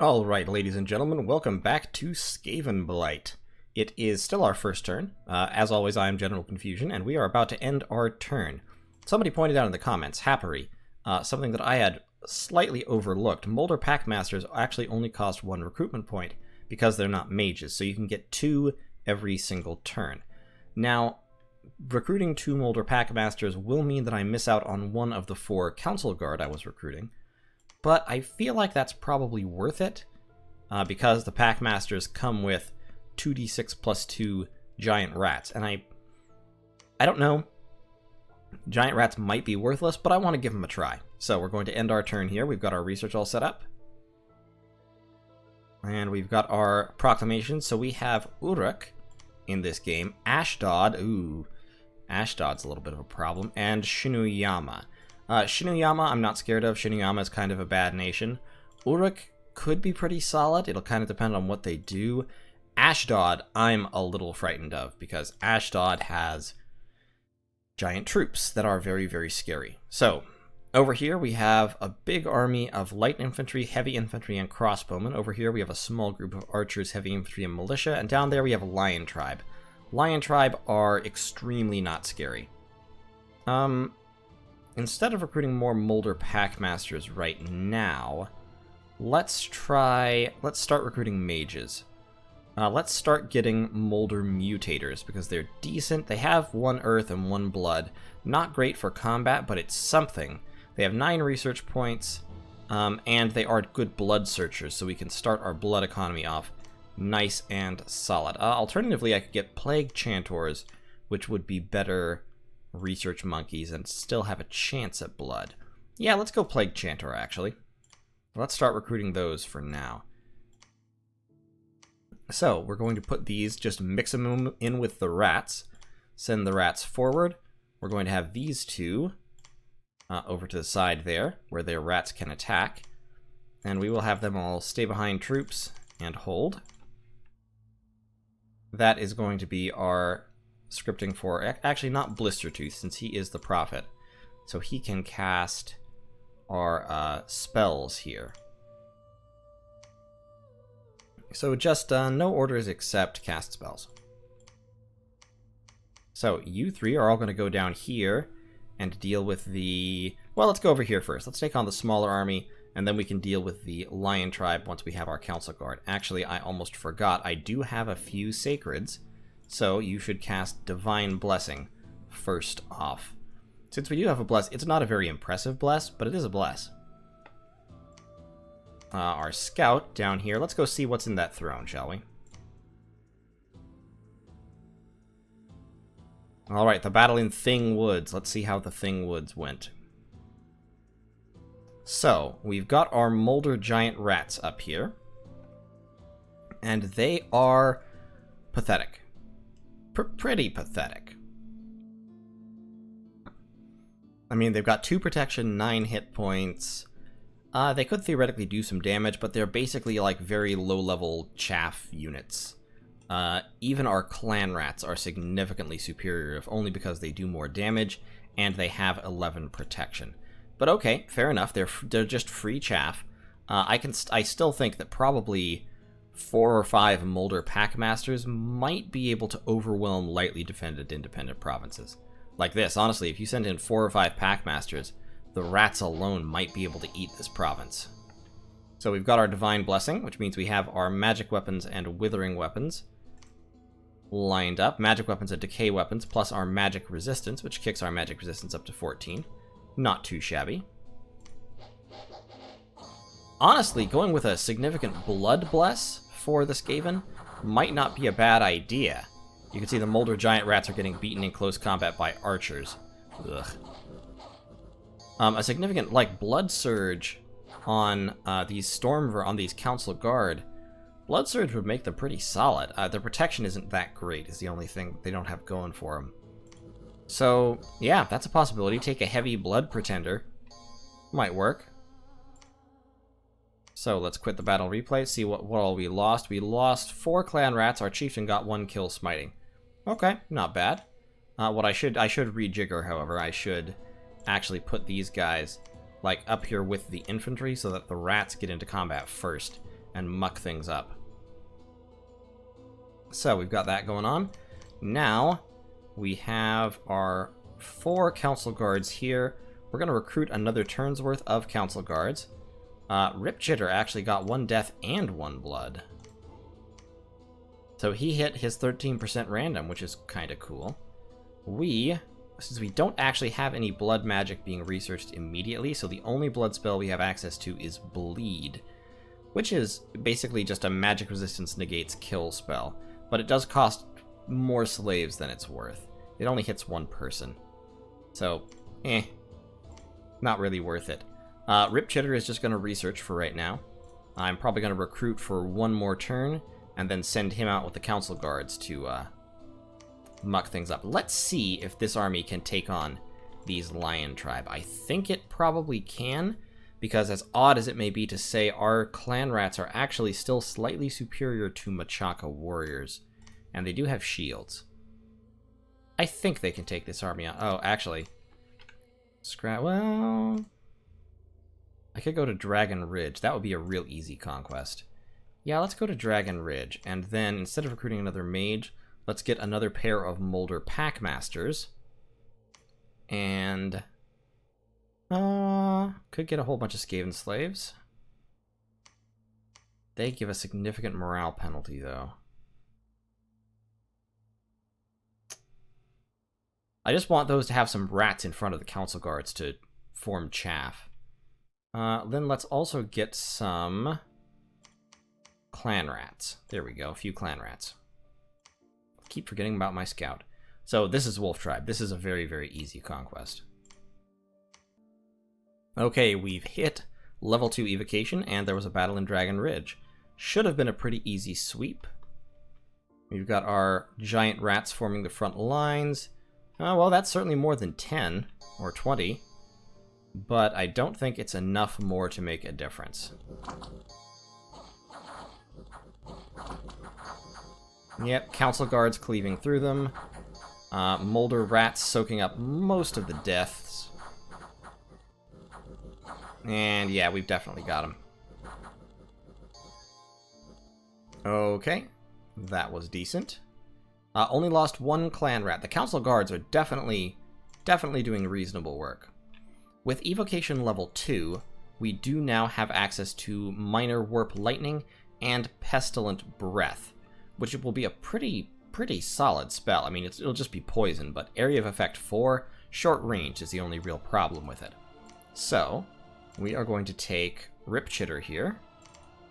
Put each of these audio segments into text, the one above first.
Alright, ladies and gentlemen, welcome back to Skavenblight. It is still our first turn. As always, I am General Confusion, and we are about to end our turn. Somebody pointed out in the comments, Happery, something that I had slightly overlooked. Molder Packmasters actually only cost 1 recruitment point, because they're not mages, so you can get 2 every single turn. Now, recruiting 2 Molder Packmasters will mean that I miss out on one of the 4 Council Guard I was recruiting, but I feel like that's probably worth it, because the Packmasters come with 2d6 plus 2 giant rats, and I don't know, giant rats might be worthless, but I want to give them a try. So we're going to end our turn here. We've got our research all set up, and we've got our proclamations. So we have Uruk in this game, Ashdod, Ashdod's a little bit of a problem, and Shinuyama. Shinuyama, I'm not scared of. Shinuyama is kind of a bad nation. Uruk could be pretty solid. It'll kind of depend on what they do. Ashdod, I'm a little frightened of, because Ashdod has giant troops that are very, very scary. So, over here we have a big army of light infantry, heavy infantry, and crossbowmen. Over here we have a small group of archers, heavy infantry, and militia. And down there we have a Lion Tribe. Lion Tribe are extremely not scary. Instead of recruiting more Molder Packmasters right now, let's start recruiting mages. Let's start getting Molder Mutators, because they're decent. They have 1 earth and 1 blood. Not great for combat, but it's something. They have 9 research points, and they are good blood searchers, so we can start our blood economy off nice and solid. Alternatively, I could get Plague Chantors, which would be better research monkeys and still have a chance at blood. Yeah, let's go Plague Chantor, actually. Let's start recruiting those for now. So, we're going to put these, just mix them in with the rats. Send the rats forward. We're going to have these 2 over to the side there, where their rats can attack. And we will have them all stay behind troops and hold. That is going to be our scripting for, actually not Blistertooth, since he is the prophet. So he can cast our spells here. So just no orders except cast spells. So you 3 are all going to go down here and deal with the... Well, let's go over here first. Let's take on the smaller army, and then we can deal with the Lion Tribe once we have our Council Guard. Actually, I almost forgot. I do have a few Sacreds, so you should cast Divine Blessing first off. Since we do have a bless, it's not a very impressive bless, but it is a bless. Our scout down here. Let's go see what's in that throne, shall we? Alright, the battle in Thing Woods. Let's see how the Thing Woods went. So, we've got our Molder Giant Rats up here. And they are pathetic. Pretty pathetic. I mean, they've got 2 protection, 9 hit points. They could theoretically do some damage, but they're basically like very low-level chaff units. Even our clan rats are significantly superior, if only because they do more damage, and they have 11 protection. But okay, fair enough, they're just free chaff. I still think that probably 4 or 5 Molder Packmasters might be able to overwhelm lightly defended independent provinces. Like this, honestly, if you send in 4 or 5 Packmasters, the rats alone might be able to eat this province. So we've got our Divine Blessing, which means we have our magic weapons and withering weapons lined up. Magic weapons and decay weapons, plus our magic resistance, which kicks our magic resistance up to 14. Not too shabby. Honestly, going with a significant blood bless for the Skaven might not be a bad idea. You can see the Molder Giant Rats are getting beaten in close combat by archers. Ugh. A significant, like, blood surge on these Council Guard. Blood surge would make them pretty solid. Their protection isn't that great, is the only thing they don't have going for them. So, yeah, that's a possibility. Take a heavy blood pretender. Might work. So, let's quit the battle replay, see what all we lost. We lost 4 clan rats. Our chieftain got 1 kill smiting. Okay, not bad. I should rejigger, however. I should actually put these guys like up here with the infantry so that the rats get into combat first, and muck things up. So we've got that going on. Now we have our 4 council guards here. We're going to recruit another turn's worth of council guards. Rip Chitter actually got 1 death and 1 blood. So he hit his 13% random, which is kind of cool. Since we don't actually have any blood magic being researched immediately, so the only blood spell we have access to is Bleed, which is basically just a magic resistance negates kill spell, but it does cost more slaves than it's worth. It only hits 1 person. So, not really worth it. Rip Chitter is just going to research for right now. I'm probably going to recruit for 1 more turn, and then send him out with the council guards to muck things up. Let's see if this army can take on these lion tribe. I think it probably can, because as odd as it may be to say, our clan rats are actually still slightly superior to Machaka warriors, and they do have shields. I think they can take this army on. Oh, actually, well, I could go to Dragon Ridge. That would be a real easy conquest. Yeah, let's go to Dragon Ridge, and then instead of recruiting another mage, let's get another pair of Molder Packmasters. And could get a whole bunch of Skaven slaves. They give a significant morale penalty, though. I just want those to have some rats in front of the council guards to form chaff. Then let's also get some clan rats. There we go, a few clan rats. Keep forgetting about my scout. So this is Wolf Tribe. This is a very, very easy conquest. Okay, we've hit level 2 evocation, and there was a battle in Dragon Ridge. Should have been a pretty easy sweep. We've got our giant rats forming the front lines. Well, that's certainly more than 10 or 20, but I don't think it's enough more to make a difference. Yep, council guards cleaving through them. Molder rats soaking up most of the deaths. And yeah, we've definitely got them. Okay, that was decent. Only lost 1 clan rat. The council guards are definitely doing reasonable work. With evocation level 2, we do now have access to minor warp lightning and pestilent breath, which will be a pretty solid spell. I mean, it'll just be poison, but area of effect 4, short range is the only real problem with it. So, we are going to take Rip Chitter here.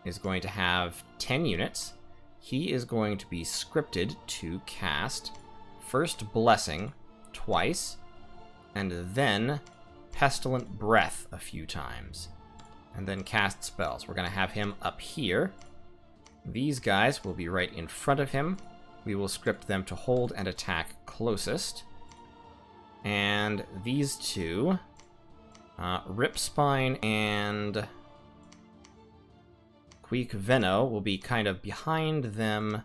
Is going to have 10 units. He is going to be scripted to cast first Blessing twice, and then Pestilent Breath a few times, and then cast spells. We're going to have him up here. These guys will be right in front of him. We will script them to hold and attack closest. And these two, Ripspine and Queek Venno, will be kind of behind them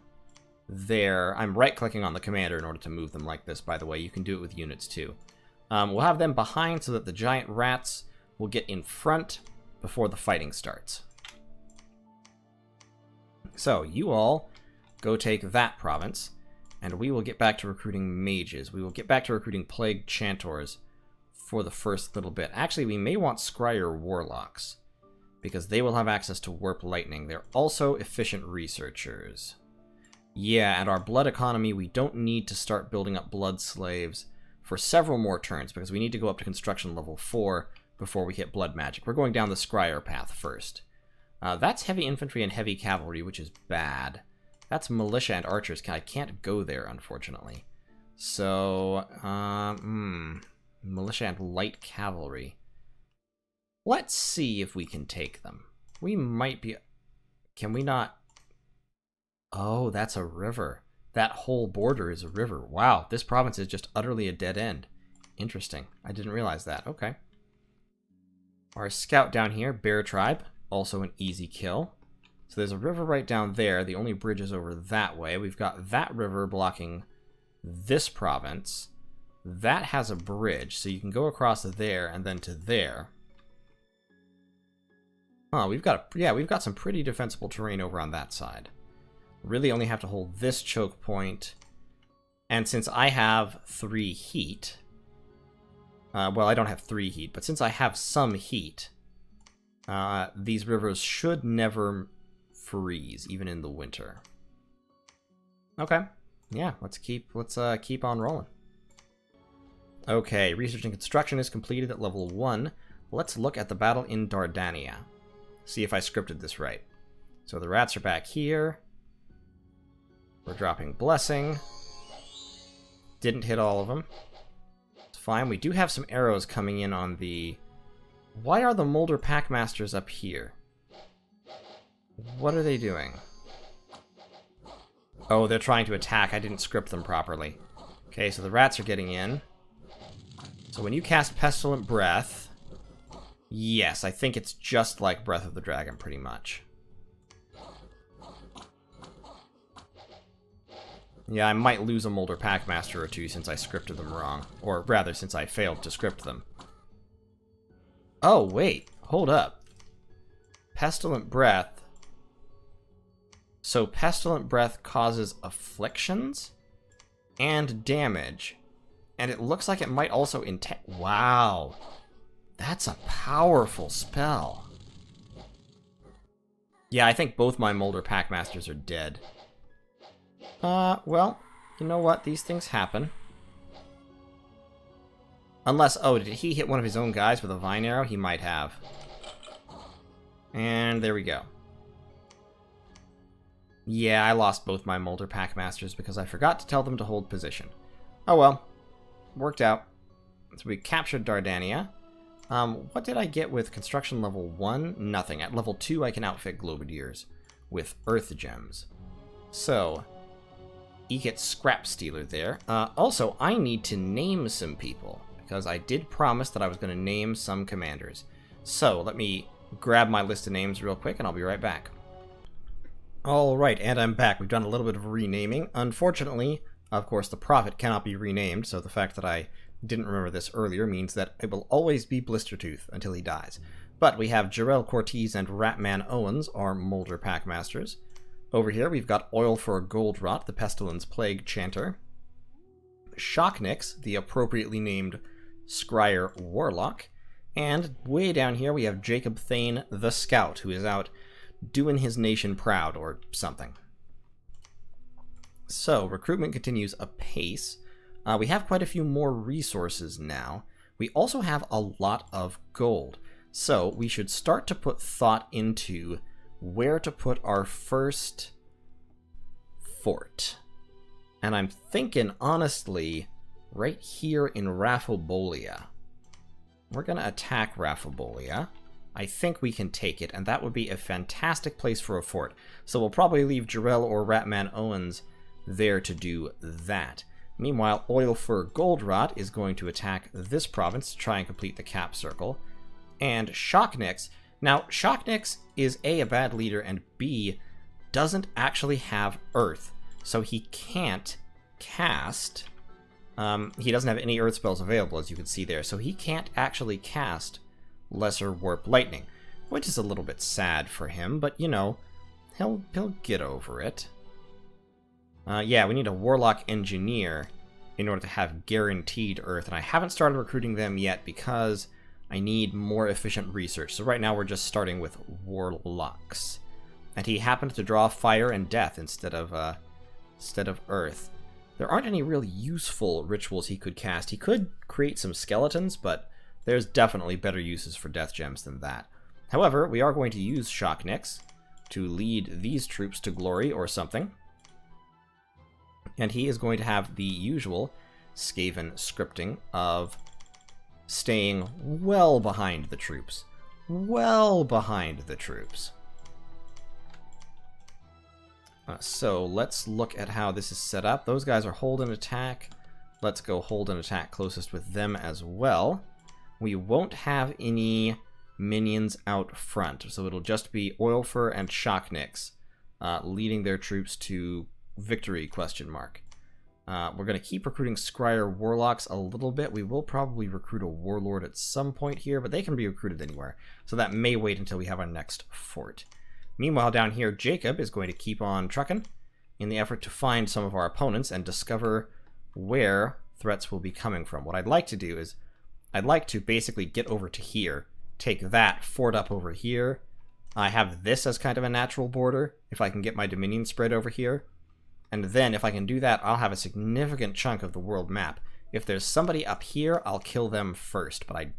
there. I'm right-clicking on the commander in order to move them like this, by the way. You can do it with units, too. We'll have them behind so that the giant rats will get in front before the fighting starts. So, you all go take that province, and we will get back to recruiting mages. We will get back to recruiting Plague Chantors for the first little bit. Actually, we may want Squire Warlocks, because they will have access to Warp Lightning. They're also efficient researchers. Yeah, and our blood economy, we don't need to start building up blood slaves for several more turns, because we need to go up to construction level 4 before we hit blood magic. We're going down the Squire path first. That's heavy infantry and heavy cavalry, which is bad. That's militia and archers. I can't go there, unfortunately. So, militia and light cavalry. Let's see if we can take them. We might be... Can we not... Oh, that's a river. That whole border is a river. Wow, this province is just utterly a dead end. Interesting. I didn't realize that. Okay. Our scout down here, Bear Tribe, also an easy kill. So there's a river right down there. The only bridge is over that way. We've got that river blocking this province. That has a bridge, so you can go across there and then to there. Oh, we've got some pretty defensible terrain over on that side. Really only have to hold this choke point. And since I have 3 heat... well, I don't have 3 heat, but since I have some heat, these rivers should never freeze, even in the winter. Okay. Yeah, let's keep on rolling. Okay, research and construction is completed at level 1. Let's look at the battle in Dardania. See if I scripted this right. So the rats are back here. We're dropping Blessing. Didn't hit all of them. It's fine. We do have some arrows coming in on the... Why are the Molder Packmasters up here? What are they doing? Oh, they're trying to attack. I didn't script them properly. Okay, so the rats are getting in. So when you cast Pestilent Breath... Yes, I think it's just like Breath of the Dragon, pretty much. Yeah, I might lose a Molder Packmaster or two since I scripted them wrong. Or rather, since I failed to script them. Oh, wait. Hold up. Pestilent Breath. So Pestilent Breath causes afflictions and damage. And it looks like it might also Wow. That's a powerful spell. Yeah, I think both my Molder Packmasters are dead. Well, you know what? These things happen. Unless, oh, did he hit one of his own guys with a vine arrow? He might have. And there we go. Yeah, I lost both my Molder Packmasters because I forgot to tell them to hold position. Oh well. Worked out. So we captured Dardania. What did I get with construction level 1? Nothing. At level 2, I can outfit Globadiers with Earth Gems. So, Ekit Scrap Stealer there. Also, I need to name some people, because I did promise that I was going to name some commanders. So, let me grab my list of names real quick, and I'll be right back. Alright, and I'm back. We've done a little bit of renaming. Unfortunately, of course, the Prophet cannot be renamed, so the fact that I didn't remember this earlier means that it will always be Blistertooth until he dies. But we have Jarell Cortez and Ratman Owens, our Molder Packmasters. Over here we've got Oilfur Goldrot, the Pestilence Plague Chanter. Shocknix, the appropriately named Squire Warlock. And way down here we have Jacob Thane, the Scout, who is out doing his nation proud, or something. So, recruitment continues apace. We have quite a few more resources now. We also have a lot of gold. So we should start to put thought into where to put our first fort. And I'm thinking, honestly, right here in Rafflebolea. We're going to attack Rafflebolea. I think we can take it, and that would be a fantastic place for a fort. So we'll probably leave Jarell or Ratman Owens there to do that. Meanwhile, Oilfur Goldrot is going to attack this province to try and complete the cap circle. And Shocknix... Now, Shocknix is A, bad leader, and B, doesn't actually have Earth. So he can't cast... he doesn't have any Earth spells available, as you can see there. So he can't actually cast Lesser Warp Lightning, which is a little bit sad for him, but, you know, he'll get over it. Yeah, we need a Warlock Engineer in order to have guaranteed Earth, and I haven't started recruiting them yet because I need more efficient research. So right now we're just starting with Warlocks. And he happened to draw Fire and Death instead of Earth. There aren't any really useful rituals he could cast. He could create some skeletons, but there's definitely better uses for Death Gems than that. However, we are going to use Shocknix to lead these troops to glory or something. And he is going to have the usual Skaven scripting of staying well behind the troops. Well behind the troops. So let's look at how this is set up. Those guys are hold and attack. Let's go hold and attack closest with them as well. We won't have any minions out front, so it'll just be Oilfur and Shocknix leading their troops to victory, question mark. We're going to keep recruiting Squire Warlocks a little bit. We will probably recruit a Warlord at some point here, but they can be recruited anywhere. So that may wait until we have our next fort. Meanwhile, down here, Jacob is going to keep on trucking in the effort to find some of our opponents and discover where threats will be coming from. What I'd like to do is, I'd like to basically get over to here, take that fort up over here. I have this as kind of a natural border, if I can get my Dominion spread over here. And then, if I can do that, I'll have a significant chunk of the world map. If there's somebody up here, I'll kill them first. But I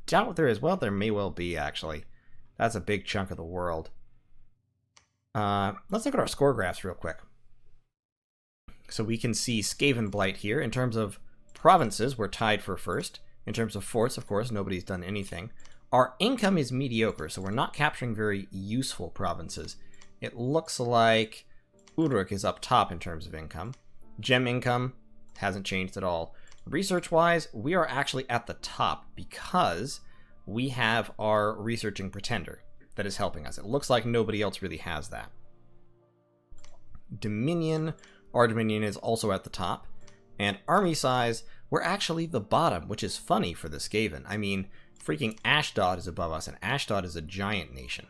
doubt there is. Well, there may well be, actually. That's a big chunk of the world. Let's look at our score graphs real quick. So we can see Skavenblight here. In terms of provinces, we're tied for first. In terms of forts, of course, nobody's done anything. Our income is mediocre, so we're not capturing very useful provinces. It looks like Uruk is up top in terms of income. Gem income hasn't changed at all. Research-wise, we are actually at the top because we have our researching pretender that is helping us. It looks like nobody else really has that. Dominion, our Dominion is also at the top. And army size, we're actually the bottom, which is funny for the Skaven. I mean, freaking Ashdod is above us, and Ashdod is a giant nation.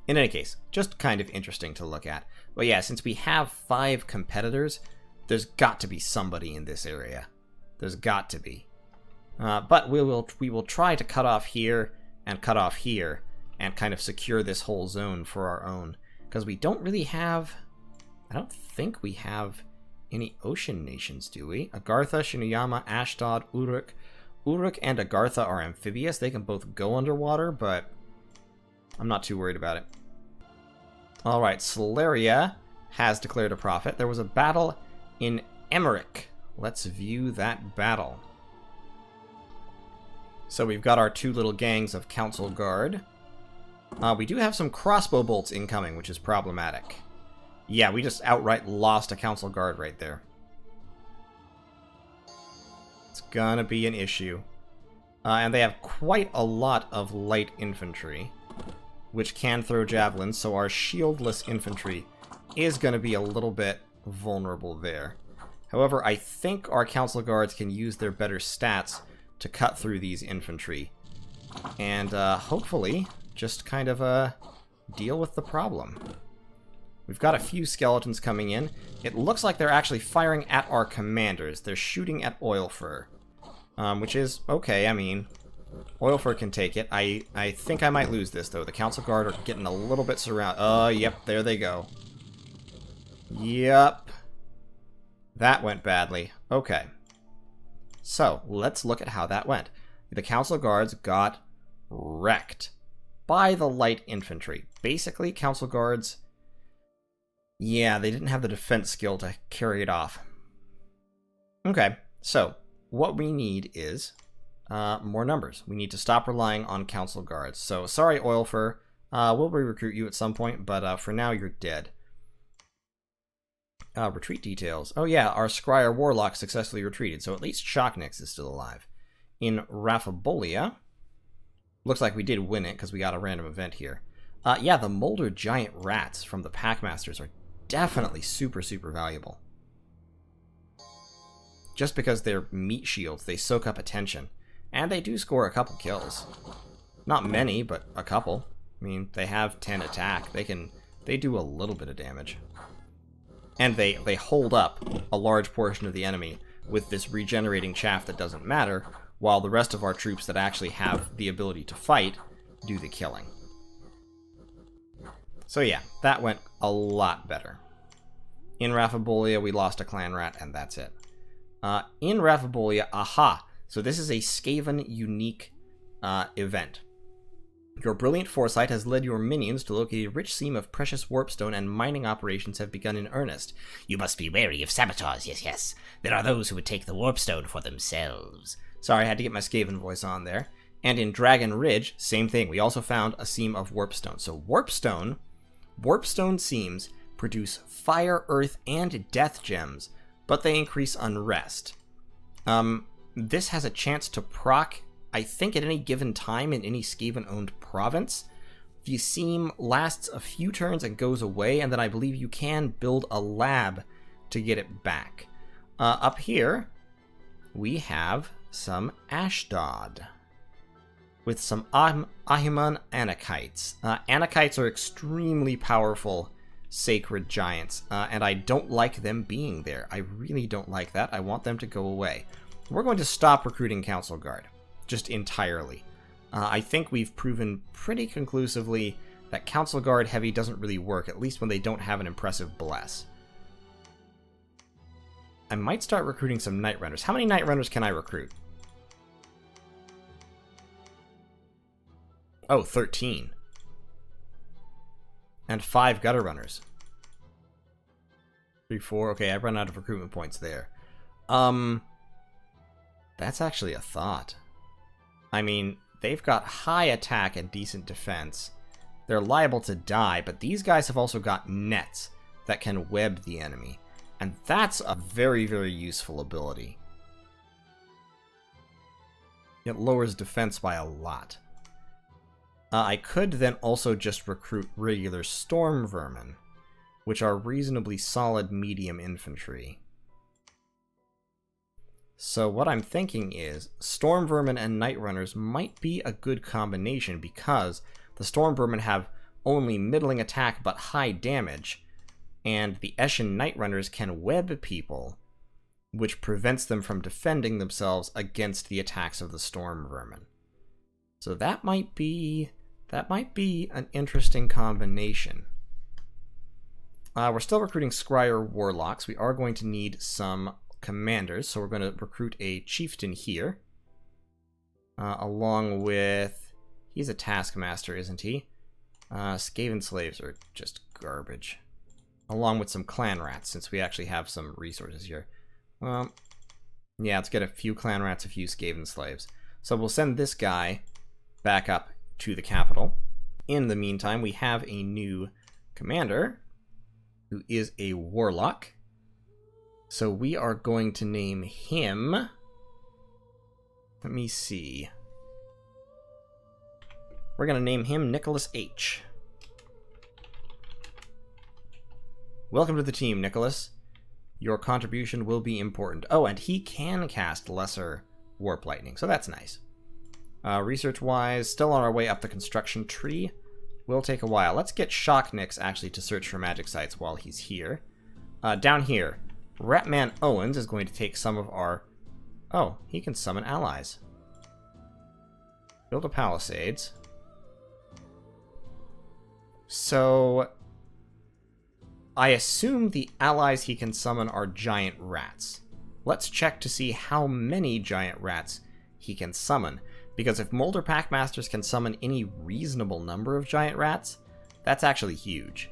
In any case, just kind of interesting to look at. But yeah, since we have 5 competitors, there's got to be somebody in this area. There's got to be. But we will try to cut off here, and kind of secure this whole zone for our own. Because we don't really have... I don't think we have any ocean nations, do we? Agartha, Shinuyama, Ashdod, Uruk. Uruk and Agartha are amphibious. They can both go underwater, but I'm not too worried about it. Alright, Solaria has declared a prophet. There was a battle in Emmerich. Let's view that battle. So we've got our 2 little gangs of Council Guard. We do have some crossbow bolts incoming, which is problematic. Yeah, we just outright lost a Council Guard right there. It's gonna be an issue. And they have quite a lot of light infantry, which can throw javelins, so our shieldless infantry is gonna be a little bit vulnerable there. However, I think our Council Guards can use their better stats to cut through these infantry. And hopefully, just kind of deal with the problem. We've got a few skeletons coming in. It looks like they're actually firing at our commanders. They're shooting at Oilfur, which is okay. I mean, Oilfur can take it. I think I might lose this, though. The Council Guard are getting a little bit surrounded. Oh, yep, there they go. Yep. That went badly. Okay. So, let's look at how that went. The Council Guards got wrecked by the light infantry. Basically, Council Guards... yeah, they didn't have the defense skill to carry it off. Okay, so what we need is more numbers. We need to stop relying on Council Guards. So, sorry, Oilfur. We'll re-recruit you at some point, but for now, you're dead. Retreat details. Oh yeah, our Squire Warlock successfully retreated, so at least Shocknix is still alive. In Raphabolia, looks like we did win it because we got a random event here. Yeah, the Molder Giant Rats from the Packmasters are definitely super, super valuable. Just because they're meat shields, they soak up attention. And they do score a couple kills. Not many, but a couple. I mean, they have 10 attack. They do a little bit of damage. And they hold up a large portion of the enemy with this regenerating chaff that doesn't matter, while the rest of our troops that actually have the ability to fight do the killing. So yeah, that went a lot better. In Raphabolia, we lost a clan rat, and that's it. In Raphabolia, aha! So this is a Skaven unique event. Your brilliant foresight has led your minions to locate a rich seam of precious warpstone, and mining operations have begun in earnest. You must be wary of saboteurs, yes. There are those who would take the warpstone for themselves. Sorry, I had to get my Skaven voice on there. And in Dragon Ridge, same thing. We also found a seam of warpstone. So warpstone seams produce fire, earth, and death gems, but they increase unrest. This has a chance to proc, I think, at any given time in any Skaven-owned province. The seam lasts a few turns and goes away, and then I believe you can build a lab to get it back. Up here, we have some Ashdod with some Ahiman Anakites. Anakites are extremely powerful sacred giants, and I don't like them being there. I really don't like that. I want them to go away. We're going to stop recruiting Council Guard, just entirely. I think we've proven pretty conclusively that Council Guard heavy doesn't really work, at least when they don't have an impressive bless. I might start recruiting some Night Runners. How many Night Runners can I recruit? Oh, 13. And 5 Gutter Runners. 3, 4. Okay, I've run out of recruitment points there. That's actually a thought. I mean, they've got high attack and decent defense. They're liable to die, but these guys have also got nets that can web the enemy. And that's a very, very useful ability. It lowers defense by a lot. I could then also just recruit regular Storm Vermin, which are reasonably solid medium infantry. So what I'm thinking is, Storm Vermin and Night Runners might be a good combination because the Storm Vermin have only middling attack but high damage, and the Eshin Night Runners can web people, which prevents them from defending themselves against the attacks of the Storm Vermin. So that might be an interesting combination. We're still recruiting Squire Warlocks. We are going to need some commanders, so we're going to recruit a chieftain here, along with... he's a taskmaster, isn't he? Skaven slaves are just garbage. Along with some clan rats, since we actually have some resources here. Yeah, let's get a few clan rats, a few Skaven slaves. So we'll send this guy back up to the capital. In the meantime, we have a new commander, who is a warlock. So we are going to name him... let me see. We're going to name him Nicholas H. Welcome to the team, Nicholas. Your contribution will be important. Oh, and he can cast Lesser Warp Lightning, so that's nice. Research-wise, still on our way up the construction tree. Will take a while. Let's get Shocknix actually to search for magic sites while he's here. Down here, Ratman Owens is going to take some of our... oh, he can summon allies. Build a palisades. So... I assume the allies he can summon are giant rats. Let's check to see how many giant rats he can summon. Because if Molder Packmasters can summon any reasonable number of giant rats, that's actually huge.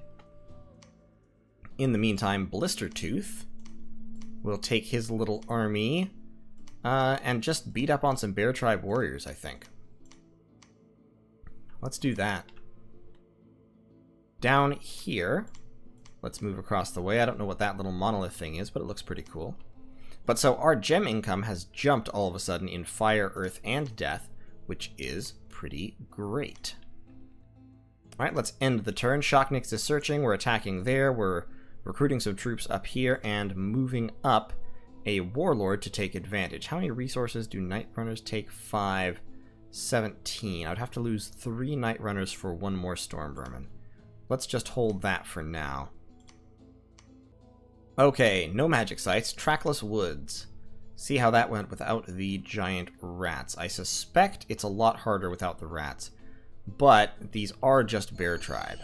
In the meantime, Blistertooth will take his little army and just beat up on some Bear Tribe warriors, I think. Let's do that. Down here... let's move across the way. I don't know what that little monolith thing is, but it looks pretty cool. But so our gem income has jumped all of a sudden in fire, earth, and death, which is pretty great. Alright, let's end the turn. Shocknix is searching. We're attacking there. We're recruiting some troops up here and moving up a warlord to take advantage. How many resources do Night Runners take? 5. 17. I would have to lose 3 Night Runners for 1 more Storm Vermin. Let's just hold that for now. Okay, no magic sites, trackless woods. See how that went without the giant rats. I suspect it's a lot harder without the rats, but these are just Bear Tribe.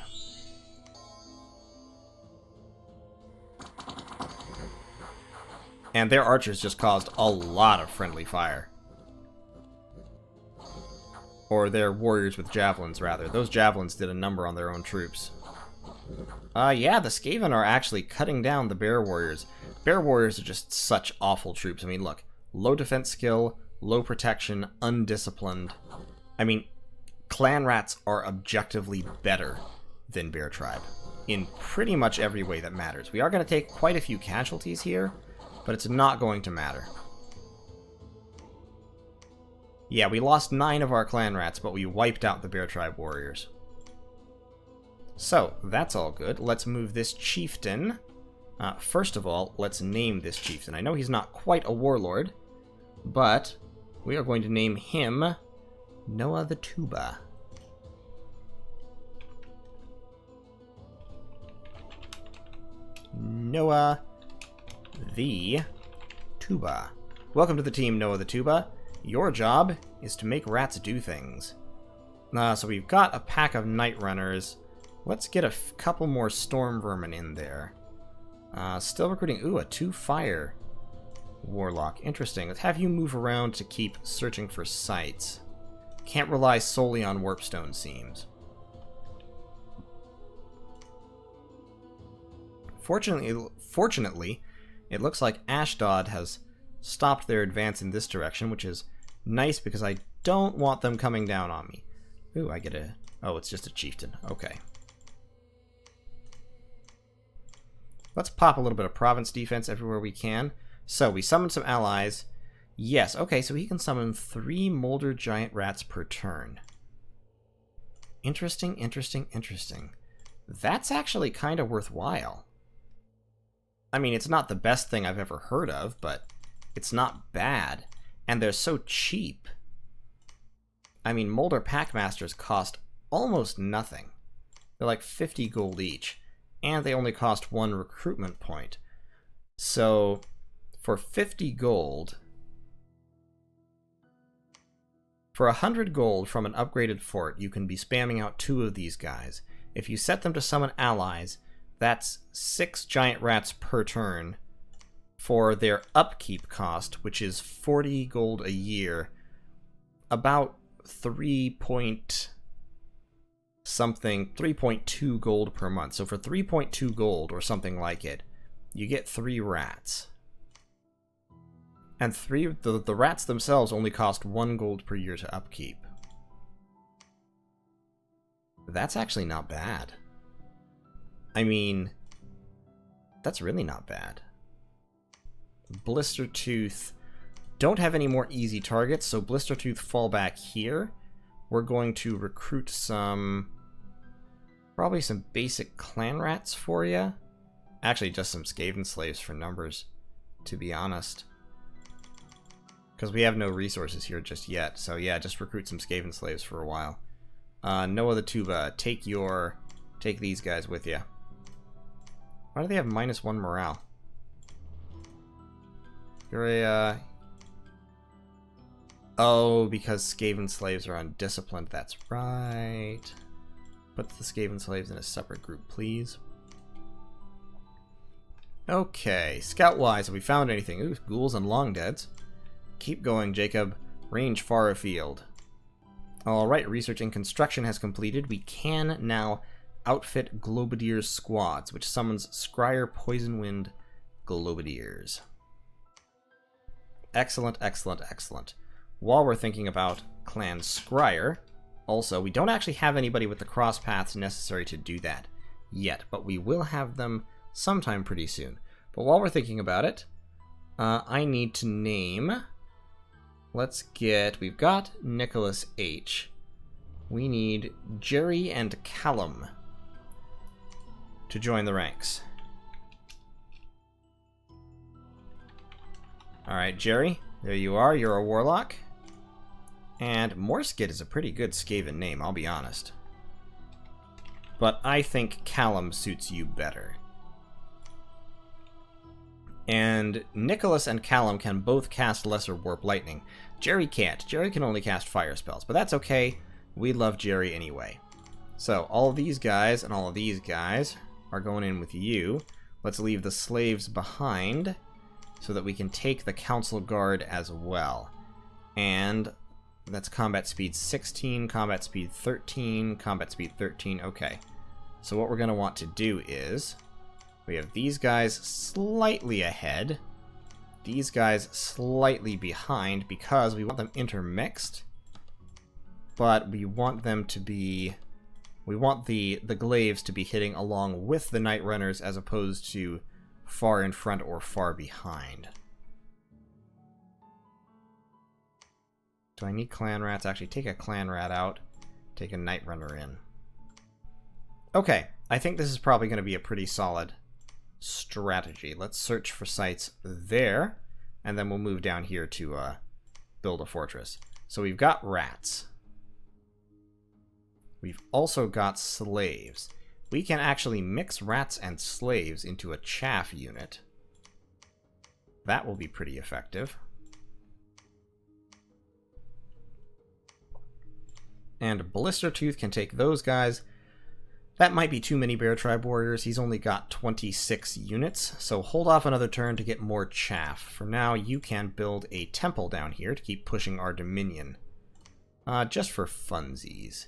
And their archers just caused a lot of friendly fire. Or their warriors with javelins, rather. Those javelins did a number on their own troops. Yeah, the Skaven are actually cutting down the Bear Warriors. Bear Warriors are just such awful troops. I mean, look. Low defense skill, low protection, undisciplined. I mean, clan rats are objectively better than Bear Tribe. In pretty much every way that matters. We are going to take quite a few casualties here, but it's not going to matter. Yeah, we lost 9 of our clan rats, but we wiped out the Bear Tribe warriors. So, that's all good. Let's move this chieftain First of all, let's name this chieftain. I know he's not quite a warlord, but we are going to name him Noah the Tuba. Noah the Tuba. Welcome to the team, Noah the Tuba. Your job is to make rats do things. So we've got a pack of night runners. Let's get a couple more storm vermin in there. Still recruiting. Ooh, a 2-fire warlock. Interesting. Let's have you move around to keep searching for sites. Can't rely solely on warpstone seams. Fortunately, it looks like Ashdod has stopped their advance in this direction, which is nice because I don't want them coming down on me. Ooh, I get a... Oh, it's just a chieftain. Okay. Let's pop a little bit of province defense everywhere we can. So, we summoned some allies. Yes, okay, so he can summon 3 Molder Giant Rats per turn. Interesting, interesting, interesting. That's actually kind of worthwhile. I mean, it's not the best thing I've ever heard of, but it's not bad. And they're so cheap. I mean, Molder Packmasters cost almost nothing. They're like 50 gold each. And they only cost 1 recruitment point. So, for 50 gold... For 100 gold from an upgraded fort, you can be spamming out 2 of these guys. If you set them to summon allies, that's 6 giant rats per turn for their upkeep cost, which is 40 gold a year. About 3.2 gold per month. So for 3.2 gold or something like it, you get 3 rats. And the rats themselves only cost 1 gold per year to upkeep. That's actually not bad. I mean, that's really not bad. Blistertooth don't have any more easy targets, so Blistertooth fall back here. We're going to recruit probably some basic clan rats for you. Actually, just some Skaven slaves for numbers, to be honest. Because we have no resources here just yet. So yeah, just recruit some Skaven slaves for a while. Noah the Tuba, take these guys with you. Why do they have -1 morale? You're a... Oh, because Skaven slaves are undisciplined, that's right. Put the Skaven slaves in a separate group, please. Okay, scout-wise, have we found anything? Ooh, ghouls and long-deads. Keep going, Jacob. Range far afield. Alright, research and construction has completed. We can now outfit Globadier's squads, which summons Squire Poisonwind Globadiers. Excellent, excellent, excellent. While we're thinking about Clan Squire, also, we don't actually have anybody with the cross paths necessary to do that yet, but we will have them sometime pretty soon. But while we're thinking about it, I need to name... we've got Nicholas H. We need Jerry and Callum to join the ranks. Alright, Jerry, there you are. You're a warlock. And Morskid is a pretty good Skaven name, I'll be honest. But I think Callum suits you better. And Nicholas and Callum can both cast Lesser Warp Lightning. Jerry can't. Jerry can only cast fire spells, but that's okay. We love Jerry anyway. So, all of these guys and all of these guys are going in with you. Let's leave the slaves behind so that we can take the Council Guard as well. And that's combat speed 16, combat speed 13, combat speed 13. Okay. So what we're going to want to do is... we have these guys slightly ahead, these guys slightly behind, because we want them intermixed, but we want them to be... we want the glaives to be hitting along with the Night Runners as opposed to far in front or far behind. Do I need clan rats? Actually, take a clan rat out, take a Night Runner in. Okay, I think this is probably going to be a pretty solid strategy. Let's search for sites there, and then we'll move down here to build a fortress. So we've got rats. We've also got slaves. We can actually mix rats and slaves into a chaff unit. That will be pretty effective. And Blistertooth can take those guys. That might be too many Bear Tribe warriors. He's only got 26 units, so hold off another turn to get more chaff. For now, you can build a temple down here to keep pushing our dominion. Just for funsies.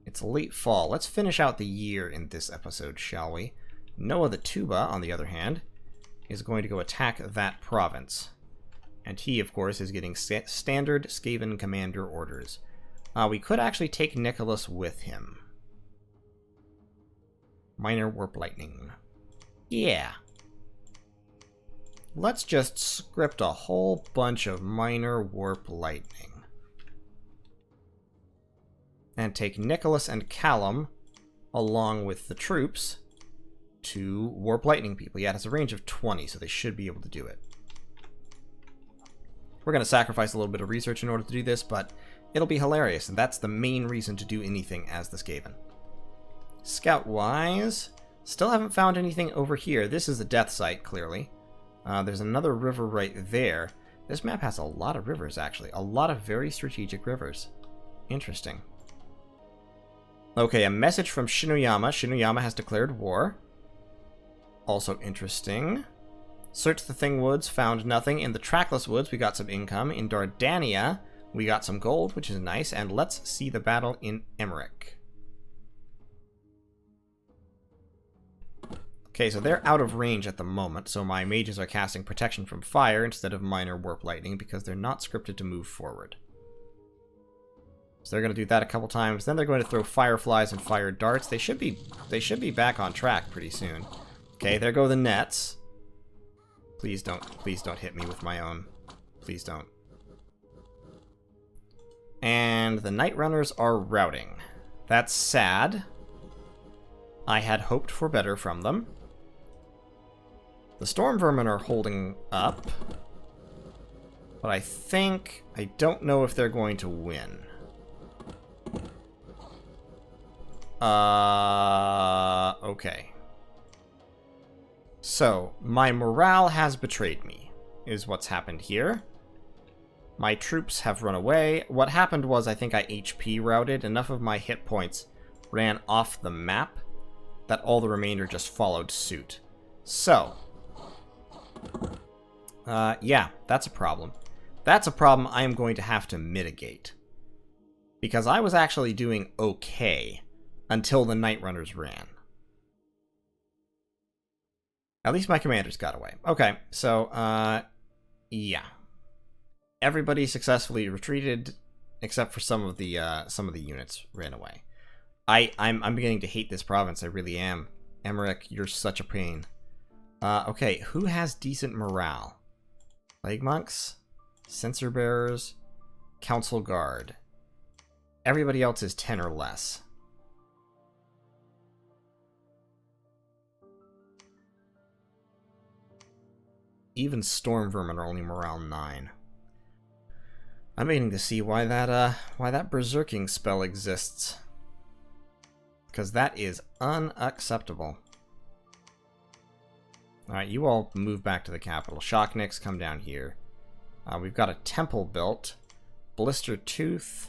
It's late fall. Let's finish out the year in this episode, shall we? Noah the Tuba, on the other hand, is going to go attack that province. And he, of course, is getting standard Skaven commander orders. We could actually take Nicholas with him. Minor Warp Lightning. Yeah. Let's just script a whole bunch of Minor Warp Lightning. And take Nicholas and Callum, along with the troops, to Warp Lightning people. Yeah, it has a range of 20, so they should be able to do it. We're going to sacrifice a little bit of research in order to do this, but it'll be hilarious, and that's the main reason to do anything as the Skaven. Scout-wise, still haven't found anything over here. This is a death site, clearly. There's another river right there. This map has a lot of rivers, actually. A lot of very strategic rivers. Interesting. Okay, a message from Shinoyama. Shinoyama has declared war. Also interesting. Searched the Thing Woods, found nothing. In the Trackless Woods, we got some income. In Dardania, we got some gold, which is nice. And let's see the battle in Emmerich. Okay, so they're out of range at the moment, so my mages are casting protection from fire instead of minor warp lightning because they're not scripted to move forward. So they're going to do that a couple times. Then they're going to throw fireflies and fire darts. They should be back on track pretty soon. Okay, there go the nets. Please don't hit me with my own. Please don't. And the Night Runners are routing. That's sad. I had hoped for better from them. The Storm Vermin are holding up. But I don't know if they're going to win. Okay. So, my morale has betrayed me, is what's happened here. My troops have run away. What happened was I think I HP routed. Enough of my hit points ran off the map that all the remainder just followed suit. So, yeah, that's a problem. That's a problem I am going to have to mitigate. Because I was actually doing okay until the Night Runners ran. At least my commanders got away. Okay, so, yeah. Everybody successfully retreated, except for some of the units ran away. I'm beginning to hate this province, I really am. Emmerich, you're such a pain. Okay, who has decent morale? Plague Monks, Censer Bearers, Council Guard. Everybody else is 10 or less. Even Storm Vermin are only morale 9. I'm beginning to see why that berserking spell exists. Because that is unacceptable. Alright, you all move back to the capital. Shocknicks, come down here. We've got a temple built. Blistertooth.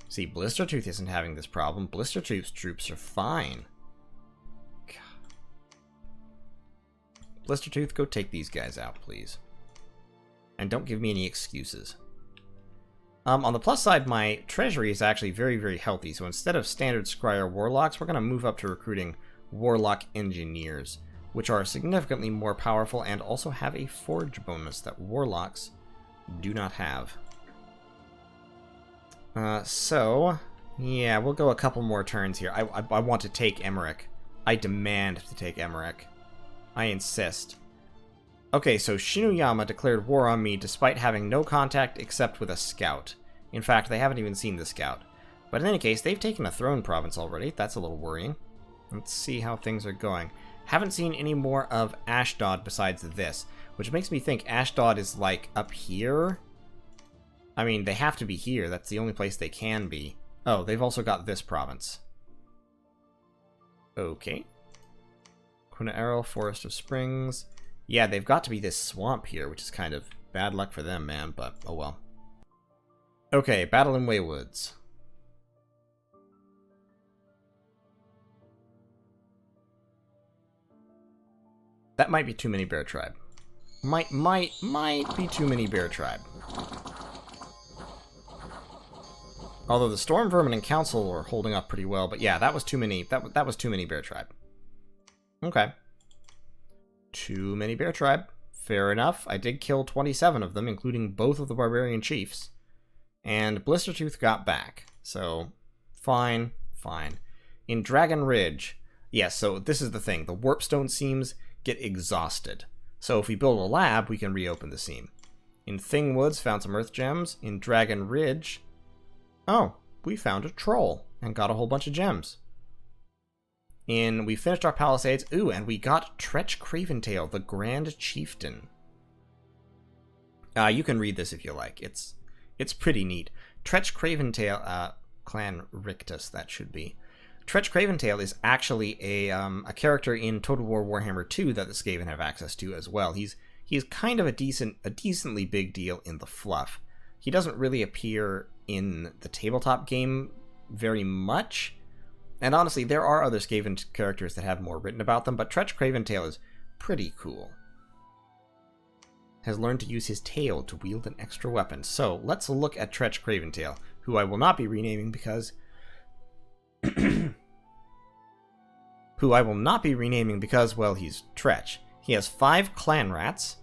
See, Blistertooth isn't having this problem. Blistertooth's troops are fine. God. Blistertooth, go take these guys out, please. And don't give me any excuses. On the plus side, my treasury is actually very, very healthy. So instead of standard Squire Warlocks, we're going to move up to recruiting Warlock Engineers, which are significantly more powerful and also have a forge bonus that Warlocks do not have. So, yeah, we'll go a couple more turns here. I want to take Emmerich. I demand to take Emmerich. I insist. Okay, so Shinoyama declared war on me despite having no contact except with a scout. In fact, they haven't even seen the scout. But in any case, they've taken a throne province already. That's a little worrying. Let's see how things are going. Haven't seen any more of Ashdod besides this, which makes me think Ashdod is, like, up here? I mean, they have to be here. That's the only place they can be. Oh, they've also got this province. Okay. Quinaero, Forest of Springs. Yeah, they've got to be this swamp here, which is kind of bad luck for them, man, but oh well. Okay, Battle in Waywoods. That might be too many Bear Tribe. Might be too many Bear Tribe. Although the Storm Vermin and Council are holding up pretty well, but yeah, that was too many. That was too many Bear Tribe. Okay. Too many Bear Tribe. Fair enough. I did kill 27 of them, including both of the Barbarian Chiefs. And Blistertooth got back. So, fine, fine. In Dragon Ridge, yes, so this is the thing. The Warpstone seams get exhausted. So if we build a lab, we can reopen the seam. In Thing Woods, found some Earth Gems. In Dragon Ridge, oh, we found a troll and got a whole bunch of gems. We finished our Palisades. Ooh, and we got Tretch Craventail, the Grand Chieftain. You can read this if you like. It's pretty neat. Tretch Craventail, Clan Rictus, that should be. Tretch Craventail is actually a character in Total War Warhammer 2 that the Skaven have access to as well. He's kind of a decently big deal in the fluff. He doesn't really appear in the tabletop game very much. And honestly, there are other Skaven characters that have more written about them, but Tretch Craventail is pretty cool. Has learned to use his tail to wield an extra weapon. So, let's look at Tretch Craventail, who I will not be renaming because... well, he's Tretch. He has 5 clan rats.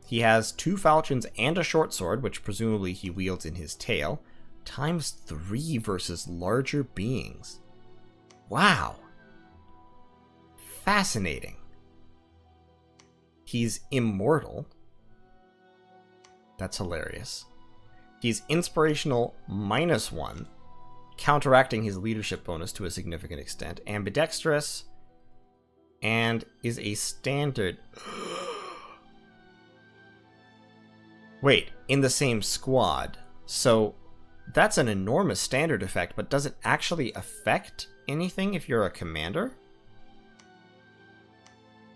He has 2 falchions and a short sword, which presumably he wields in his tail, times 3 versus larger beings. Wow. Fascinating. He's immortal. That's hilarious. He's inspirational -1, counteracting his leadership bonus to a significant extent. Ambidextrous, and is a standard... Wait, in the same squad. So, that's an enormous standard effect, but does it actually affect anything if you're a commander?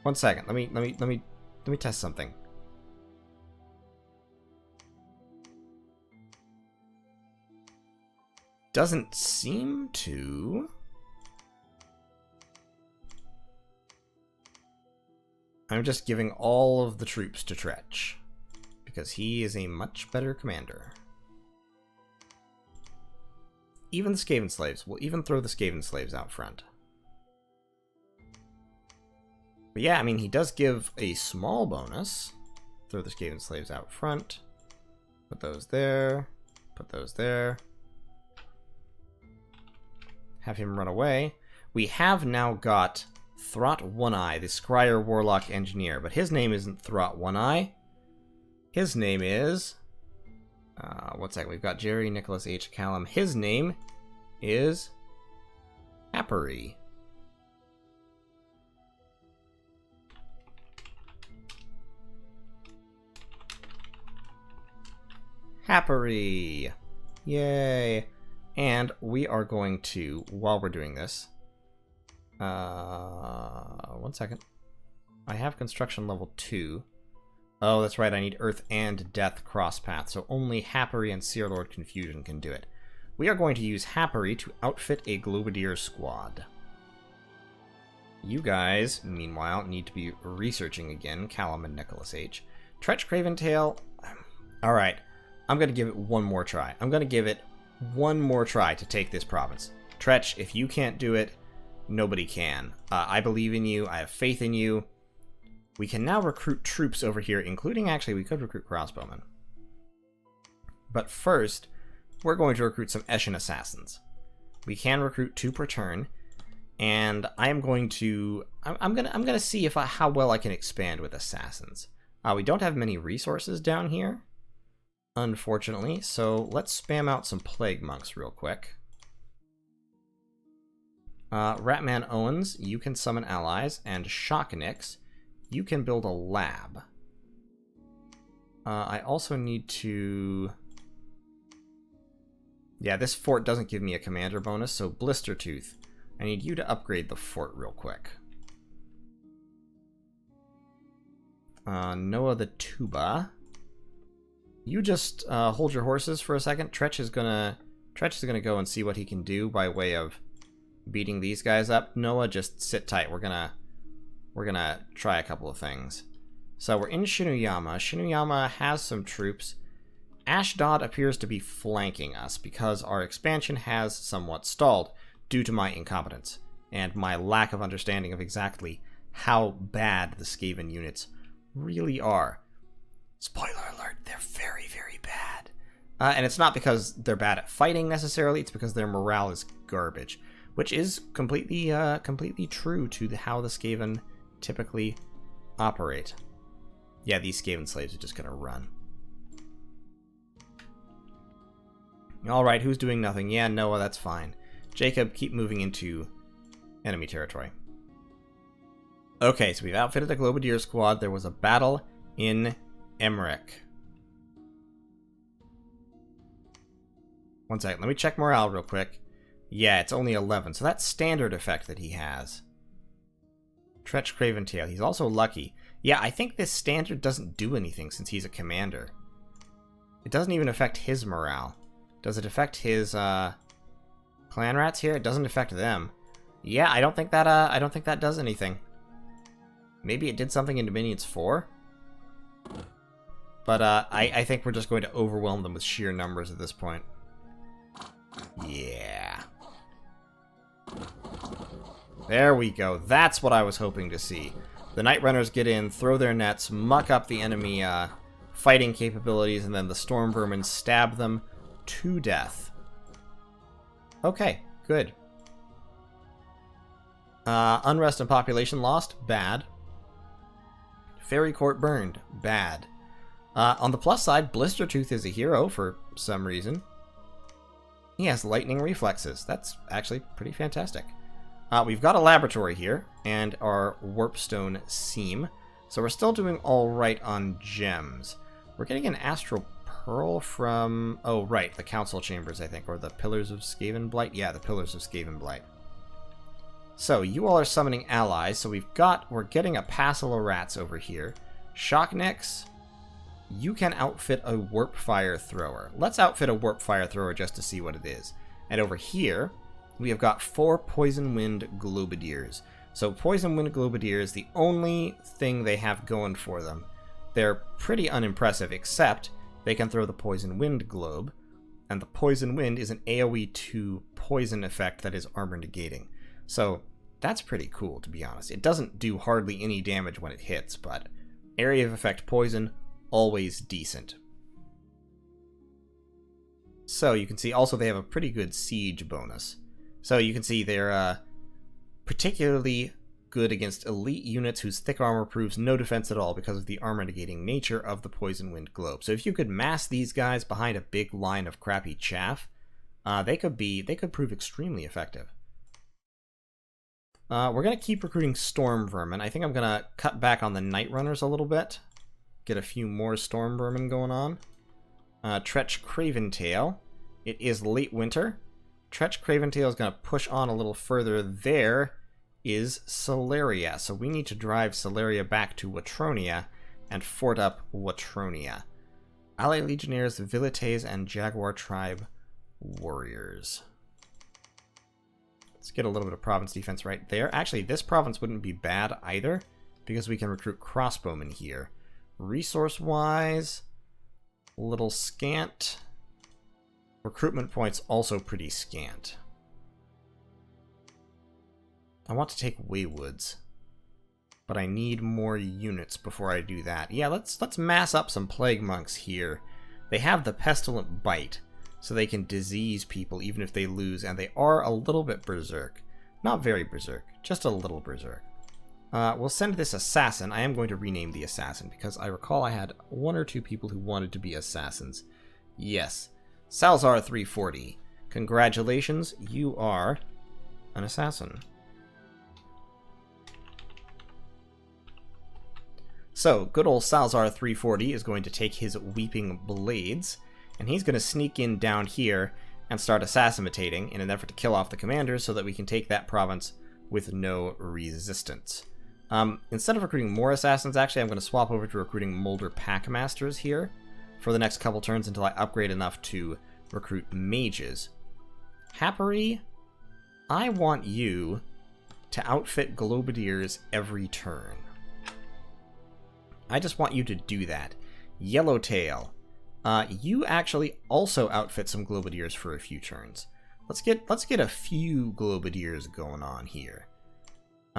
One second, let me test something. Doesn't seem to. I'm just giving all of the troops to Tretch, because he is a much better commander. Even the Skaven slaves. We'll even throw the Skaven slaves out front. But yeah, I mean, he does give a small bonus. Throw the Skaven slaves out front. Put those there. Put those there. Have him run away. We have now got Throt One-Eye, the Squire Warlock Engineer, but his name isn't Throt One-Eye. His name is... one second, we've got Jerry Nicholas H. Callum. His name is... Happery. Happery! Yay! And we are going to, while we're doing this... one second. I have construction level 2. Oh, that's right, I need Earth and Death cross path, so only Happery and Seerlord Confusion can do it. We are going to use Happery to outfit a Globadier squad. You guys, meanwhile, need to be researching again, Callum and Nicholas H. Tretch Craventail... Alright, I'm going to give it one more try. I'm going to give it one more try to take this province. Tretch, if you can't do it, nobody can. I believe in you, I have faith in you. We can now recruit troops over here, including, actually, we could recruit crossbowmen. But first, we're going to recruit some Eshin assassins. We can recruit 2 per turn, and I am going to... I'm gonna see how well I can expand with assassins. We don't have many resources down here, unfortunately, so let's spam out some plague monks real quick. Ratman Owens, you can summon allies, and Shocknix, you can build a lab. I also need to... Yeah, this fort doesn't give me a commander bonus, so Blistertooth, I need you to upgrade the fort real quick. Noah the Tuba. You just hold your horses for a second. Tretch is gonna go and see what he can do by way of beating these guys up. Noah, just sit tight. We're gonna try a couple of things. So we're in Shinuyama. Shinuyama has some troops. Ashdod appears to be flanking us because our expansion has somewhat stalled due to my incompetence and my lack of understanding of exactly how bad the Skaven units really are. Spoiler alert, they're very, very bad. And it's not because they're bad at fighting necessarily, it's because their morale is garbage, which is completely true to how the Skaven typically operate. Yeah, these Skaven slaves are just gonna run. Alright, who's doing nothing? Yeah, Noah, that's fine. Jacob, keep moving into enemy territory. Okay, so we've outfitted a Globadier squad. There was a battle in Emmerich. One second, let me check morale real quick. Yeah, it's only 11, so that's standard effect that he has. Tretch Craventail, he's also lucky. Yeah, I think this standard doesn't do anything since he's a commander. It doesn't even affect his morale. Does it affect his clan rats here? It doesn't affect them. Yeah, I don't think that does anything. Maybe it did something in Dominions 4? But I think we're just going to overwhelm them with sheer numbers at this point. Yeah. There we go. That's what I was hoping to see. The Night Runners get in, throw their nets, muck up the enemy fighting capabilities, and then the Storm Vermin stab them to death. Okay, good. Unrest and population lost, bad. Fairy Court burned, bad. On the plus side, Blistertooth is a hero for some reason. He has lightning reflexes. That's actually pretty fantastic. We've got a laboratory here, and our warpstone seam. So we're still doing alright on gems. We're getting an astral pearl from... Oh, right, the council chambers, I think, or the pillars of Skavenblight. Yeah, the pillars of Skavenblight. So, you all are summoning allies, so we're getting a passel of rats over here. Shocknix, you can outfit a warp fire thrower. Let's outfit a warp fire thrower just to see what it is. And over here, we have got 4 poison wind globadiers. So poison wind globadiers, the only thing they have going for them. They're pretty unimpressive, except they can throw the poison wind globe, and the poison wind is an AoE 2 poison effect that is armor negating. So that's pretty cool, to be honest. It doesn't do hardly any damage when it hits, but area of effect poison, always decent. So you can see also they have a pretty good siege bonus. So you can see they're particularly good against elite units whose thick armor proves no defense at all because of the armor negating nature of the poison wind globe. So if you could mass these guys behind a big line of crappy chaff, they could prove extremely effective. We're going to keep recruiting Storm Vermin. I think I'm going to cut back on the Night Runners a little bit. Get a few more Storm Vermin going on. Tretch Craventail. It is late winter. Tretch Craventail is going to push on a little further. There is Celeria. So we need to drive Celeria back to Watronia and fort up Watronia. Ally Legionnaires, Vilites, and Jaguar Tribe Warriors. Let's get a little bit of province defense right there. Actually, this province wouldn't be bad either, because we can recruit crossbowmen here. Resource-wise, a little scant. Recruitment points also pretty scant. I want to take Waywoods, but I need more units before I do that. Yeah, let's mass up some plague monks here. They have the pestilent bite, so they can disease people even if they lose, and they are a little bit berserk. Not very berserk, just a little berserk. We'll send this assassin. I am going to rename the assassin, because I recall I had 1 or 2 people who wanted to be assassins. Yes, Salzar 340. Congratulations, you are an assassin. So, good old Salzar 340 is going to take his Weeping Blades, and he's going to sneak in down here and start assassinating in an effort to kill off the commanders so that we can take that province with no resistance. Instead of recruiting more assassins, actually, I'm going to swap over to recruiting Molder Packmasters here for the next couple turns until I upgrade enough to recruit mages. Happary, I want you to outfit Globadiers every turn. I just want you to do that. Yellowtail, you actually also outfit some Globadiers for a few turns. Let's get a few Globadiers going on here.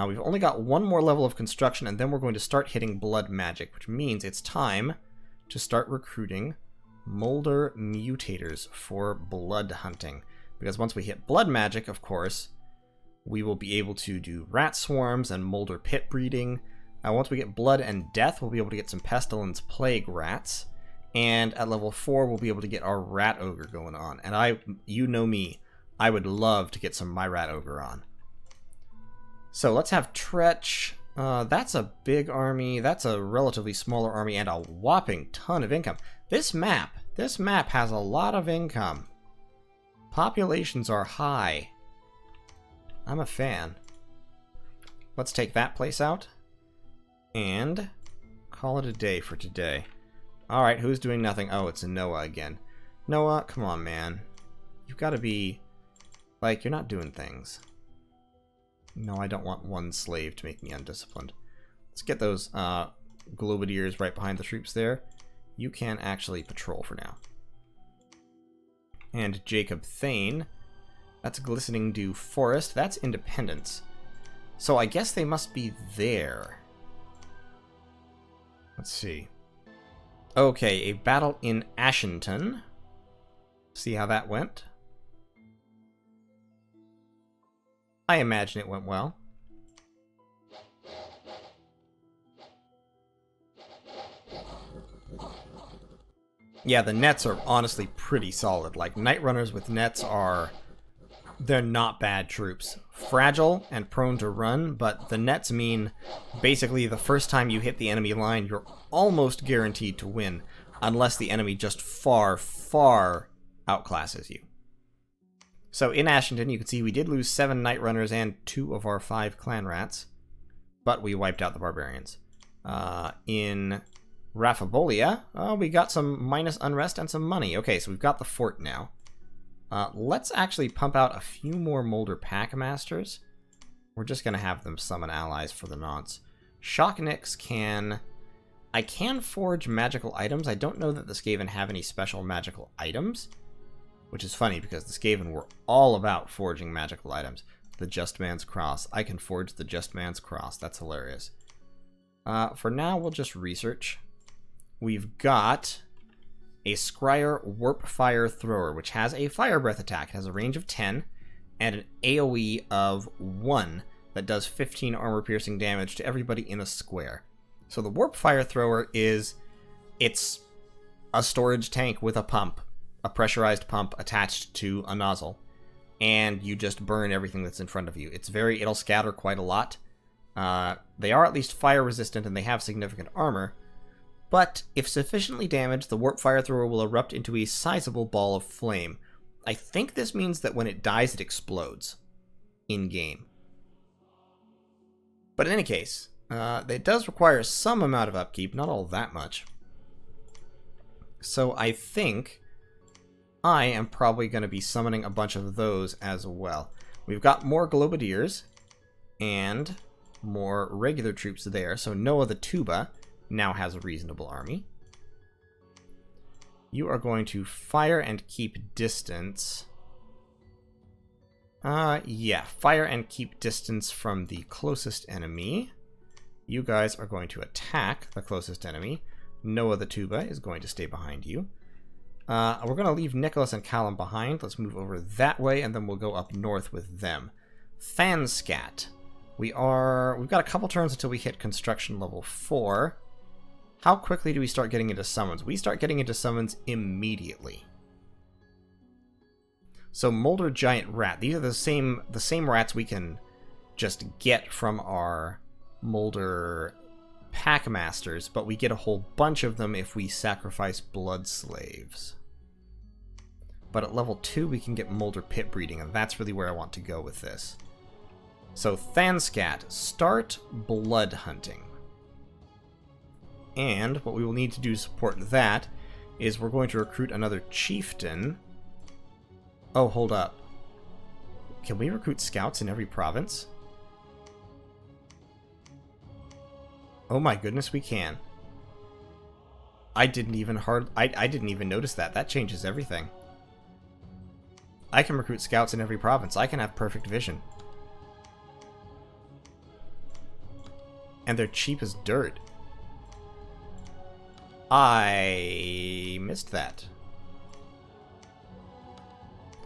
We've only got one more level of construction, and then we're going to start hitting blood magic, which means it's time to start recruiting Molder Mutators for blood hunting. Because once we hit blood magic, of course, we will be able to do rat swarms and Molder pit breeding. Once we get blood and death, we'll be able to get some pestilence plague rats. And at level 4, we'll be able to get our rat ogre going on. And you know me, I would love to get some my rat ogre on. So let's have Tretch. That's a big army. That's a relatively smaller army and a whopping ton of income. This map has a lot of income. Populations are high. I'm a fan. Let's take that place out and call it a day for today. Alright, who's doing nothing? Oh, it's a Noah again. Noah, come on, man. You've got to be... like, you're not doing things. No, I don't want one slave to make me undisciplined. Let's get those Globadiers right behind the troops there. You can actually patrol for now. And Jacob Thane. That's Glistening Dew Forest. That's Independence. So I guess they must be there. Let's see. Okay, a battle in Ashington. See how that went. I imagine it went well. Yeah, the nets are honestly pretty solid. Like, Night Runners with nets are... they're not bad troops. Fragile and prone to run, but the nets mean basically the first time you hit the enemy line, you're almost guaranteed to win, unless the enemy just far, far outclasses you. So in Ashington, you can see we did lose 7 Night Runners and 2 of our 5 Clan Rats, but we wiped out the Barbarians. In Raphabolia, we got some minus unrest and some money. Okay, so we've got the fort now. Let's actually pump out a few more Molder Packmasters. We're just going to have them summon allies for the nonce. Shocknix can... I can forge magical items. I don't know that the Skaven have any special magical items. Which is funny, because the Skaven were all about forging magical items. The Just Man's Cross. I can forge the Just Man's Cross. That's hilarious. For now, we'll just research. We've got a Squire Warp Fire Thrower, which has a Fire Breath attack. It has a range of 10 and an AoE of 1 that does 15 armor-piercing damage to everybody in a square. So the Warp Fire Thrower it's a storage tank with a pump. A pressurized pump attached to a nozzle, and you just burn everything that's in front of you. It'll scatter quite a lot. They are at least fire resistant and they have significant armor, but if sufficiently damaged, the Warp Fire Thrower will erupt into a sizable ball of flame. I think this means that when it dies, it explodes in-game. But in any case, it does require some amount of upkeep, not all that much. So I think I am probably going to be summoning a bunch of those as well. We've got more Globadiers and more regular troops there. So Noah the Tuba now has a reasonable army. You are going to fire and keep distance. Yeah, fire and keep distance from the closest enemy. You guys are going to attack the closest enemy. Noah the Tuba is going to stay behind you. We're going to leave Nicholas and Callum behind. Let's move over that way, and then we'll go up north with them. Fanscat. We've got a couple turns until we hit construction level 4. How quickly do we start getting into summons? We start getting into summons immediately. So Molder Giant Rat. These are the same rats we can just get from our Molder Packmasters, but we get a whole bunch of them if we sacrifice Blood Slaves. But at level 2 we can get Molder Pit Breeding, and that's really where I want to go with this. So Thanscat, start blood hunting. And what we will need to do to support that is we're going to recruit another chieftain. Oh, hold up. Can we recruit scouts in every province? Oh my goodness, we can. I didn't even notice that. That changes everything. I can recruit scouts in every province. I can have perfect vision. And they're cheap as dirt. I missed that.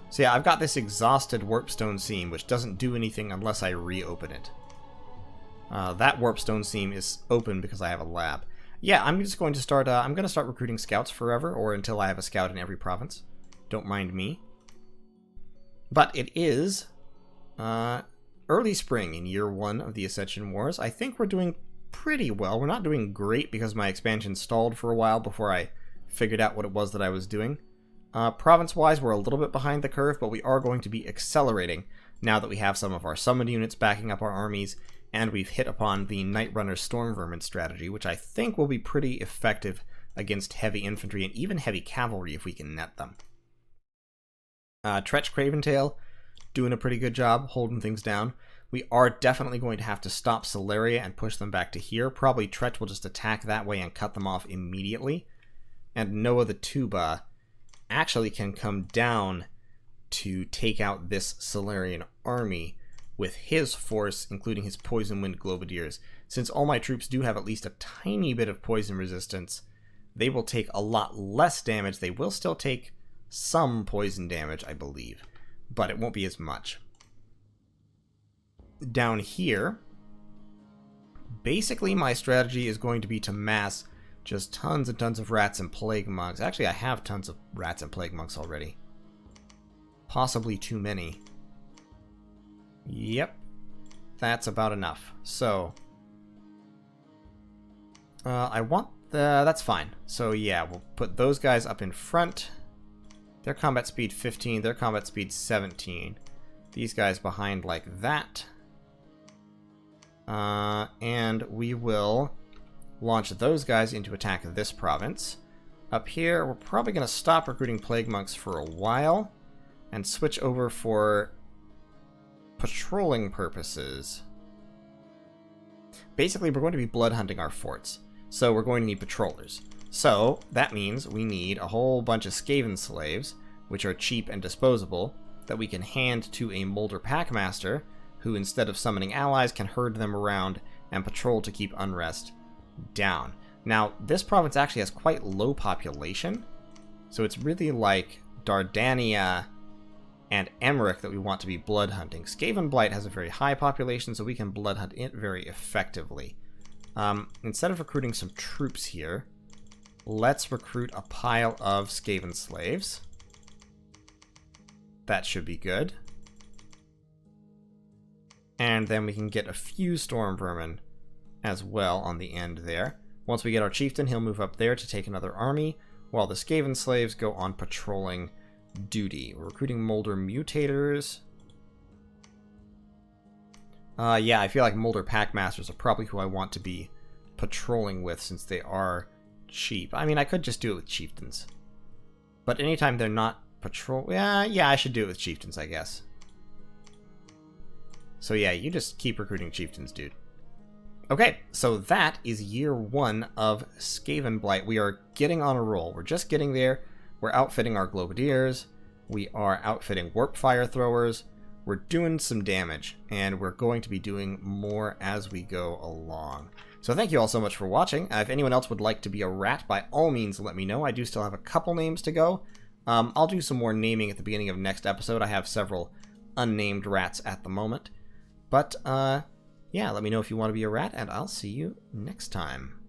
So yeah, I've got this exhausted warpstone seam, which doesn't do anything unless I reopen it. That warpstone seam is open because I have a lab. Yeah, I'm just going to start. I'm going to start recruiting scouts forever, or until I have a scout in every province. Don't mind me. But it is early spring in year 1 of the Ascension Wars. I think we're doing pretty well. We're not doing great because my expansion stalled for a while before I figured out what it was that I was doing. Province-wise, we're a little bit behind the curve, but we are going to be accelerating now that we have some of our summoned units backing up our armies, and we've hit upon the Night Runner Storm Vermin strategy, which I think will be pretty effective against heavy infantry and even heavy cavalry if we can net them. Tretch Craventail doing a pretty good job holding things down. We are definitely going to have to stop Celeria and push them back to here. Probably Tretch will just attack that way and cut them off immediately. And Noah the Tuba actually can come down to take out this Celerian army with his force, including his Poison Wind Globadiers. Since all my troops do have at least a tiny bit of poison resistance, they will take a lot less damage. They will still take some poison damage, I believe, but it won't be as much. Down here, basically my strategy is going to be to mass just tons and tons of rats and plague monks. Actually, I have tons of rats and plague monks already. Possibly too many. Yep, that's about enough. So, I want that's fine. So yeah, we'll put those guys up in front. Their combat speed 15, their combat speed 17. These guys behind like that. And we will launch those guys into attack this province. Up here, we're probably going to stop recruiting plague monks for a while and switch over for patrolling purposes. Basically, we're going to be blood hunting our forts, so we're going to need patrollers. So that means we need a whole bunch of Skaven slaves, which are cheap and disposable, that we can hand to a Molder Packmaster, who instead of summoning allies can herd them around and patrol to keep unrest down. Now, this province actually has quite low population, so it's really like Dardania and Emmerich that we want to be blood hunting. Skavenblight has a very high population, so we can blood hunt it very effectively. Instead of recruiting some troops here, let's recruit a pile of Skaven slaves. That should be good. And then we can get a few Storm Vermin as well on the end there. Once we get our chieftain, he'll move up there to take another army, while the Skaven slaves go on patrolling duty. We're recruiting Molder Mutators. Yeah, I feel like Molder Packmasters are probably who I want to be patrolling with, since they are cheap. I mean, I could just do it with chieftains. But anytime they're not patrol... Yeah, I should do it with chieftains, I guess. So yeah, you just keep recruiting chieftains, dude. Okay, so that is year 1 of Skavenblight. We are getting on a roll. We're just getting there. We're outfitting our Globadiers. We are outfitting Warp Fire Throwers. We're doing some damage, and we're going to be doing more as we go along. So thank you all so much for watching. If anyone else would like to be a rat, by all means let me know. I do still have a couple names to go. I'll do some more naming at the beginning of next episode. I have several unnamed rats at the moment. But, yeah, let me know if you want to be a rat, and I'll see you next time.